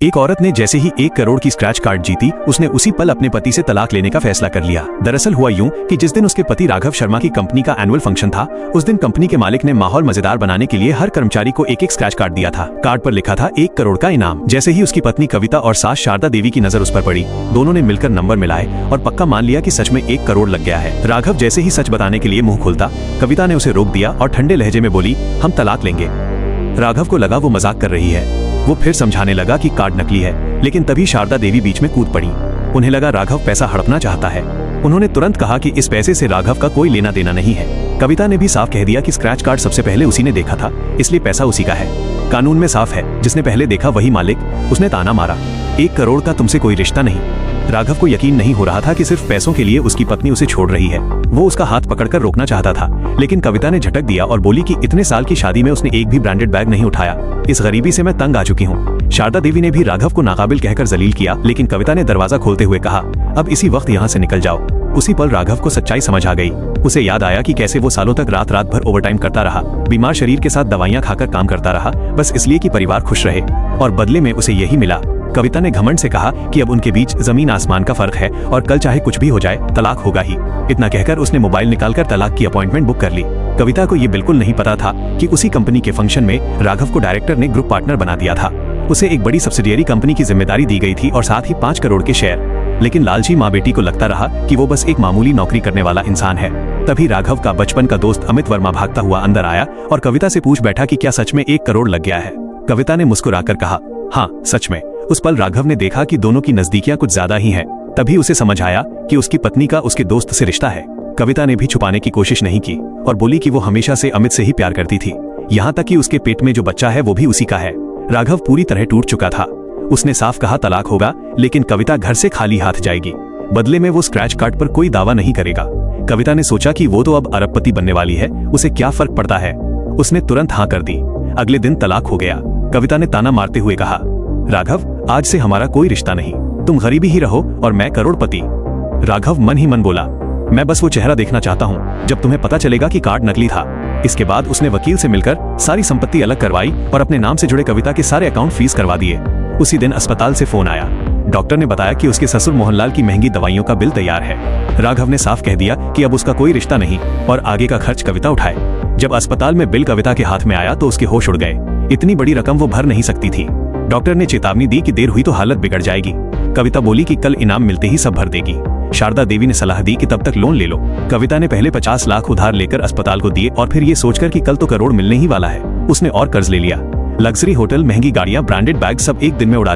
एक औरत ने जैसे ही 1 करोड़ की स्क्रैच कार्ड जीती, उसने उसी पल अपने पति से तलाक लेने का फैसला कर लिया। दरअसल हुआ यूं कि जिस दिन उसके पति राघव शर्मा की कंपनी का एनुअल फंक्शन था, उस दिन कंपनी के मालिक ने माहौल मजेदार बनाने के लिए हर कर्मचारी को एक स्क्रैच कार्ड दिया था। कार्ड पर लिखा था 1 करोड़ का इनाम। जैसे ही उसकी पत्नी कविता और सास शारदा देवी की नजर उस पर पड़ी, दोनों ने मिलकर नंबर मिलाए और पक्का मान लिया कि सच में 1 करोड़ लग गया है। राघव जैसे ही सच बताने के लिए मुंह खोलता, कविता ने उसे रोक दिया और ठंडे लहजे में बोली, हम तलाक लेंगे। राघव को लगा वो मजाक कर रही है। वो फिर समझाने लगा कि कार्ड नकली है, लेकिन तभी शारदा देवी बीच में कूद पड़ी। उन्हें लगा राघव पैसा हड़पना चाहता है। उन्होंने तुरंत कहा कि इस पैसे से राघव का कोई लेना देना नहीं है। कविता ने भी साफ कह दिया कि स्क्रैच कार्ड सबसे पहले उसी ने देखा था, इसलिए पैसा उसी का है। कानून में साफ है, जिसने पहले देखा वही मालिक। उसने ताना मारा, 1 करोड़ का तुमसे कोई रिश्ता नहीं। राघव को यकीन नहीं हो रहा था कि सिर्फ पैसों के लिए उसकी पत्नी उसे छोड़ रही है। वो उसका हाथ पकड़कर रोकना चाहता था, लेकिन कविता ने झटक दिया और बोली कि इतने साल की शादी में उसने एक भी ब्रांडेड बैग नहीं उठाया। इस गरीबी से मैं तंग आ चुकी हूँ। शारदा देवी ने भी राघव को नाकाबिल कहकर जलील किया, लेकिन कविता ने दरवाजा खोलते हुए कहा, अब इसी वक्त यहाँ से निकल जाओ। उसी पल राघव को सच्चाई समझ आ गई। उसे याद आया कि कैसे वो सालों तक रात रात भर ओवरटाइम करता रहा, बीमार शरीर के साथ दवाइयाँ खाकर काम करता रहा, बस इसलिए कि परिवार खुश रहे, और बदले में उसे यही मिला। कविता ने घमंड से कहा कि अब उनके बीच जमीन आसमान का फर्क है और कल चाहे कुछ भी हो जाए, तलाक होगा ही। इतना कहकर उसने मोबाइल निकालकर तलाक की अपॉइंटमेंट बुक कर ली। कविता को ये बिल्कुल नहीं पता था कि उसी कंपनी के फंक्शन में राघव को डायरेक्टर ने ग्रुप पार्टनर बना दिया था। उसे एक बड़ी सब्सिडियरी कंपनी की जिम्मेदारी दी गई थी और साथ ही 5 करोड़ के शेयर। लेकिन लालची माँ बेटी को लगता रहा कि वो बस एक मामूली नौकरी करने वाला इंसान है। तभी राघव का बचपन का दोस्त अमित वर्मा भागता हुआ अंदर आया और कविता से पूछ बैठा कि क्या सच में 1 करोड़ लग गया है। कविता ने मुस्कुराकर कहा, हाँ सच में। उस पल राघव ने देखा कि दोनों की नजदीकियां कुछ ज्यादा ही हैं। तभी उसे समझ आया कि उसकी पत्नी का उसके दोस्त से रिश्ता है। कविता ने भी छुपाने की कोशिश नहीं की और बोली कि वो हमेशा से अमित से ही प्यार करती थी, यहाँ तक कि उसके पेट में जो बच्चा है वो भी उसी का है। राघव पूरी तरह टूट चुका था। उसने साफ कहा तलाक होगा, लेकिन कविता घर से खाली हाथ जाएगी। बदले में वो स्क्रैच कार्ड पर कोई दावा नहीं करेगा। कविता ने सोचा कि वो तो अब अरबपति बनने वाली है, उसे क्या फर्क पड़ता है। उसने तुरंत हाँ कर दी। अगले दिन तलाक हो गया। कविता ने ताना मारते हुए कहा, राघव आज से हमारा कोई रिश्ता नहीं, तुम गरीबी ही रहो और मैं करोड़पति। राघव मन ही मन बोला, मैं बस वो चेहरा देखना चाहता हूँ जब तुम्हें पता चलेगा कि कार्ड नकली था। इसके बाद उसने वकील से मिलकर सारी संपत्ति अलग करवाई और अपने नाम से जुड़े कविता के सारे अकाउंट फ्रीज करवा दिए। उसी दिन अस्पताल से फोन आया। डॉक्टर ने बताया कि उसके ससुर मोहनलाल की महंगी दवाइयों का बिल तैयार है। राघव ने साफ कह दिया कि अब उसका कोई रिश्ता नहीं और आगे का खर्च कविता उठाए। जब अस्पताल में बिल कविता के हाथ में आया तो उसके होश उड़ गए। इतनी बड़ी रकम वो भर नहीं सकती थी। डॉक्टर ने चेतावनी दी कि देर हुई तो हालत बिगड़ जाएगी। कविता बोली कि कल इनाम मिलते ही सब भर देगी। शारदा देवी ने सलाह दी कि तब तक लोन ले लो। कविता ने पहले 50 लाख उधार लेकर अस्पताल को दिए और फिर ये सोचकर कि कल तो करोड़ मिलने ही वाला है, उसने और कर्ज ले लिया। लग्जरी होटल, महंगी गाड़ियां, ब्रांडेड बैग सब एक दिन में उड़ा दी।